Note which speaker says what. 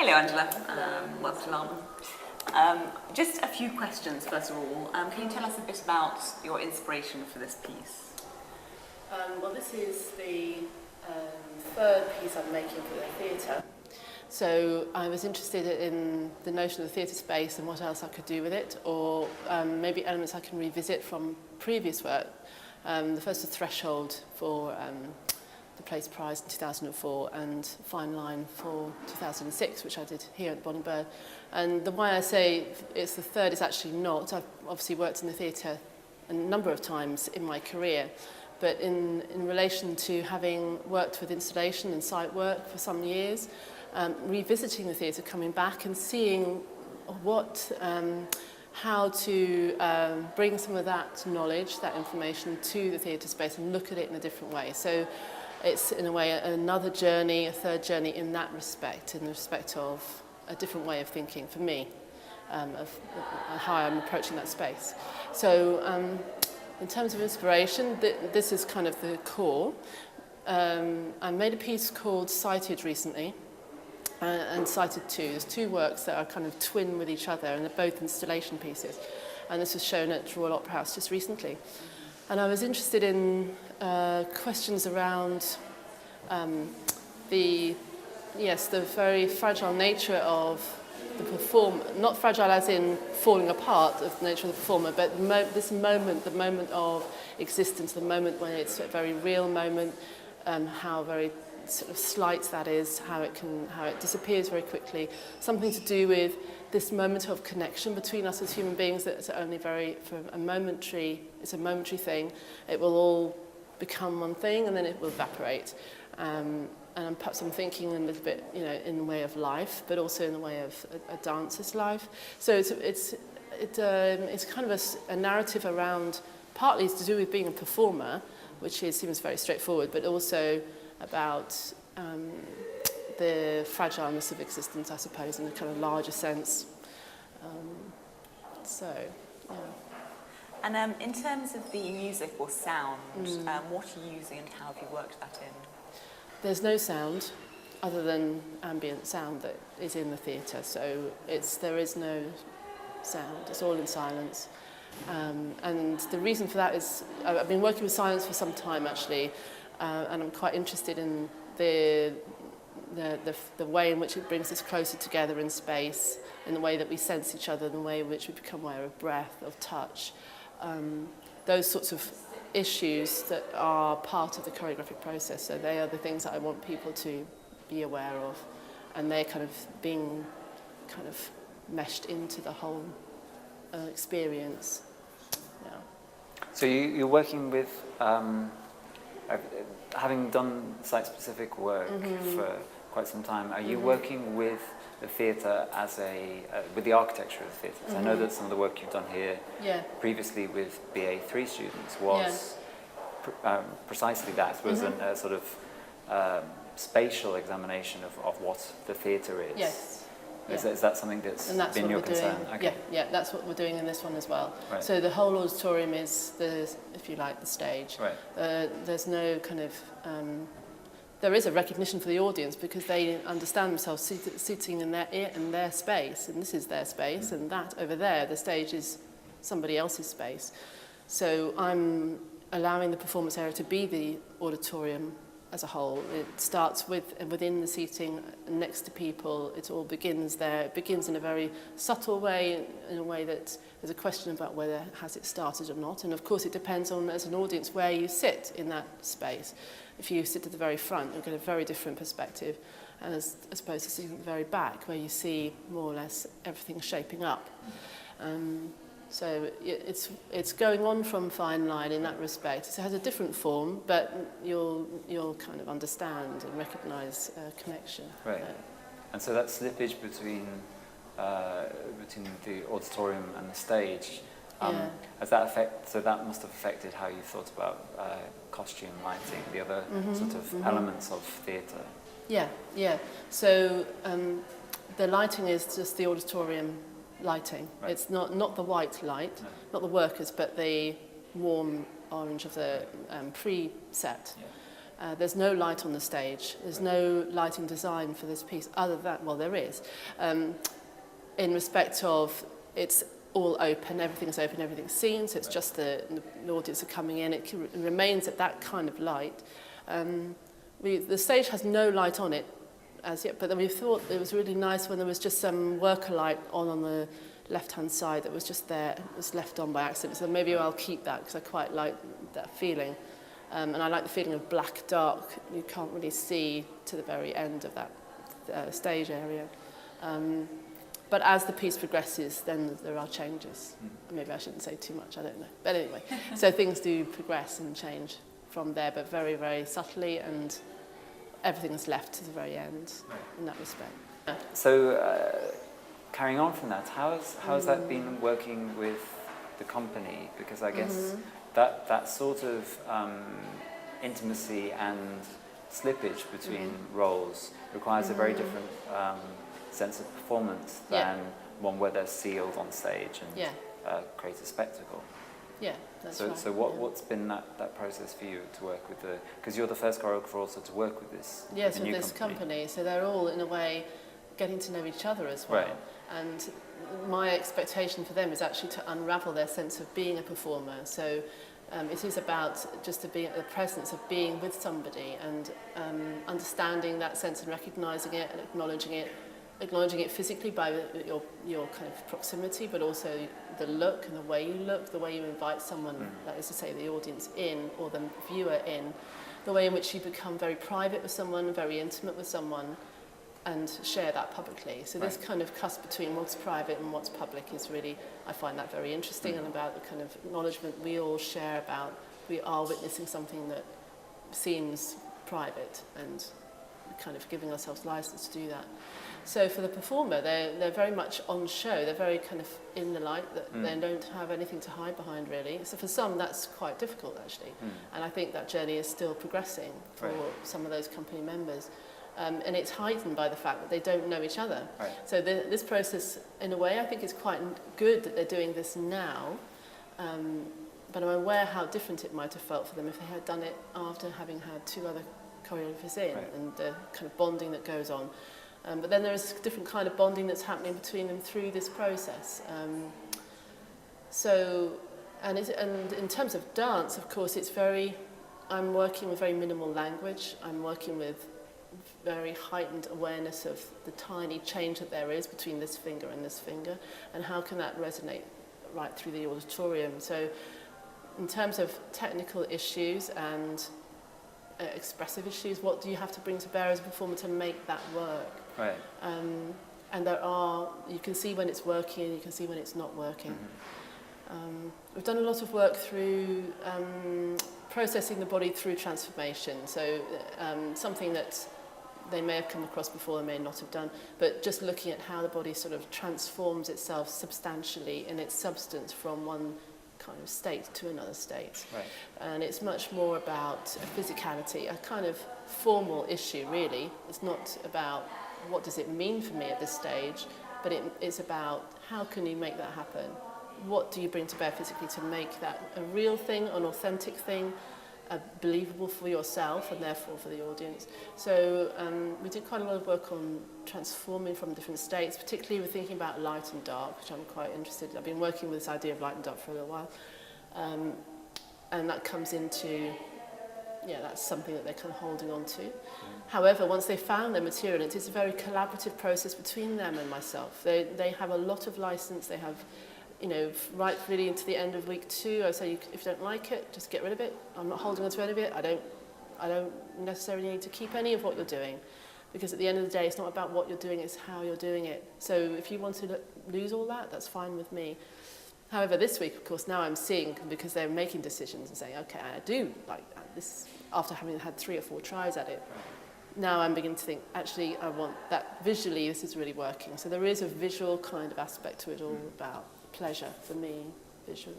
Speaker 1: Hello, Angela. Welcome to London. Just a few questions, first of all. Can you tell us a bit about your inspiration for this piece?
Speaker 2: Well, this is the third piece I'm making for the theatre. So I was interested in the notion of the theatre space and what else I could do with it, or maybe elements I can revisit from previous work. The first was Threshold for the Place Prize in 2004 and Fine Line for 2006, which I did here at Bonnie Bird. And the why I say it's the third is actually not. I've obviously worked in the theatre a number of times in my career, but in relation to having worked with installation and site work for some years, revisiting the theatre, coming back and seeing how to bring some of that knowledge, that information to the theatre space and look at it in a different way. So it's in a way another journey, a third journey in that respect, in the respect of a different way of thinking for me, of how I'm approaching that space. So in terms of inspiration, this is kind of the core. I made a piece called Sighted recently, and Sighted 2. There's two works that are kind of twin with each other, and they're both installation pieces. And this was shown at Royal Opera House just recently. And I was interested in questions around the very fragile nature of the performer, not fragile as in falling apart of the nature of the performer, but this moment, the moment of existence, the moment when it's a very real moment, how very sort of slight that is, how it disappears very quickly. Something to do with this moment of connection between us as human beings that's only it's a momentary thing. It will all become one thing and then it will evaporate. And perhaps I'm thinking a little bit, in the way of life, but also in the way of a dancer's life. So it's kind of a narrative around, partly it's to do with being a performer, which seems very straightforward, but also about the fragileness of existence, I suppose, in a kind of larger sense.
Speaker 1: And in terms of the music or sound, what are you using and how have you worked that in?
Speaker 2: There's no sound other than ambient sound that is in the theatre, so there is no sound, it's all in silence. And the reason for that is, I've been working with silence for some time actually, and I'm quite interested in the way in which it brings us closer together in space, in the way that we sense each other, in the way in which we become aware of breath, of touch, those sorts of issues that are part of the choreographic process. So they are the things that I want people to be aware of, and they're kind of being kind of meshed into the whole experience. Yeah.
Speaker 3: So you're working with, having done site-specific work for quite some time, are you working with the theatre as with the architecture of the theatre? So I know that some of the work you've done here previously with BA3 students was precisely that, was a sort of spatial examination of what the theatre is.
Speaker 2: Yes.
Speaker 3: Is that something that's been your concern?
Speaker 2: Okay. Yeah, that's what we're doing in this one as well.
Speaker 3: Right.
Speaker 2: So the whole auditorium is if you like, the stage.
Speaker 3: Right.
Speaker 2: There's no kind of there is a recognition for the audience because they understand themselves sitting in their space, and this is their space, and that over there, the stage is somebody else's space. So I'm allowing the performance area to be the auditorium as a whole. It starts within the seating next to people. It all begins there. It begins in a very subtle way, in a way that there's a question about whether has it started or not. And of course it depends on, as an audience, where you sit in that space. If you sit at the very front, you'll get a very different perspective, and as opposed to sitting at the very back, where you see more or less everything shaping up. So it's going on from Fine Line in that respect. It has a different form, but you'll kind of understand and recognise a connection.
Speaker 3: Right. And so that slippage between the auditorium and the stage, has that so that must have affected how you thought about costume, lighting, the other sort of elements of theatre.
Speaker 2: Yeah. So the lighting is just the auditorium lighting. Right. It's not the white light, not the workers, but the warm orange of the preset. There's no light on the stage. There's no lighting design for this piece other than, well, there is, in respect of it's all open, everything's open, everything's seen, so it's just the audience are coming in. It remains at that kind of light. The stage has no light on it as yet, but then we thought it was really nice when there was just some worker light on the left-hand side that was just there. It was left on by accident, so maybe I'll keep that because I quite like that feeling. And I like the feeling of black dark. You can't really see to the very end of that stage area. But as the piece progresses, then there are changes. Maybe I shouldn't say too much, I don't know. But anyway, so things do progress and change from there, but very, very subtly, and everything's left to the very end in that respect.
Speaker 3: So, carrying on from that, how has that been working with the company? Because I guess that sort of intimacy and slippage between roles requires a very different sense of performance than one where they're sealed on stage and create a spectacle.
Speaker 2: Yeah, that's right.
Speaker 3: So what's been that process for you to work with because you're the first choreographer also to work with this
Speaker 2: with this company. So they're all in a way getting to know each other as well.
Speaker 3: Right.
Speaker 2: And my expectation for them is actually to unravel their sense of being a performer. So it is about just to be at the presence of being with somebody and understanding that sense and recognising it and acknowledging it physically by your kind of proximity, but also the look and the way you look, the way you invite someone, that is to say the audience in or the viewer in, the way in which you become very private with someone, very intimate with someone, and share that publicly. So this kind of cusp between what's private and what's public is really, I find that very interesting, and about the kind of acknowledgement we all share about we are witnessing something that seems private and kind of giving ourselves license to do that. So for the performer, they're very much on show. They're very kind of in the light. They don't have anything to hide behind, really. So for some, that's quite difficult, actually. And I think that journey is still progressing for some of those company members. And it's heightened by the fact that they don't know each other.
Speaker 3: Right.
Speaker 2: So this process, in a way, I think is quite good that they're doing this now. But I'm aware how different it might have felt for them if they had done it after having had two other choreographers in, and the kind of bonding that goes on. But then there is a different kind of bonding that's happening between them through this process. And in terms of dance, of course, I'm working with very minimal language. I'm working with very heightened awareness of the tiny change that there is between this finger and this finger, and how can that resonate right through the auditorium. So in terms of technical issues and expressive issues, what do you have to bring to bear as a performer to make that work?
Speaker 3: Right.
Speaker 2: And you can see when it's working and you can see when it's not working. We've done a lot of work through processing the body through transformation. So something that they may have come across before, they may not have done, but just looking at how the body sort of transforms itself substantially in its substance from one kind of state to another state.
Speaker 3: Right.
Speaker 2: And it's much more about a physicality, a kind of formal issue, really. It's not about what does it mean for me at this stage, but it's about how can you make that happen? What do you bring to bear physically to make that a real thing, an authentic thing, believable for yourself and therefore for the audience. So we did quite a lot of work on transforming from different states, particularly with thinking about light and dark, which I'm quite interested in. I've been working with this idea of light and dark for a little while. And that comes into, that's something that they're kind of holding on to. However, once they found their material, it is a very collaborative process between them and myself. They have a lot of license. They have, right really into the end of week 2, I say, if you don't like it, just get rid of it. I'm not holding on to any of it. I don't necessarily need to keep any of what you're doing, because at the end of the day, it's not about what you're doing, it's how you're doing it. So if you want to lose all that, that's fine with me. However, this week, of course, now I'm seeing, because they're making decisions and saying, okay, I do like this, after having had 3 or 4 tries at it. Now I'm beginning to think, actually, I want that visually, this is really working. So there is a visual kind of aspect to it all about pleasure for me, visually.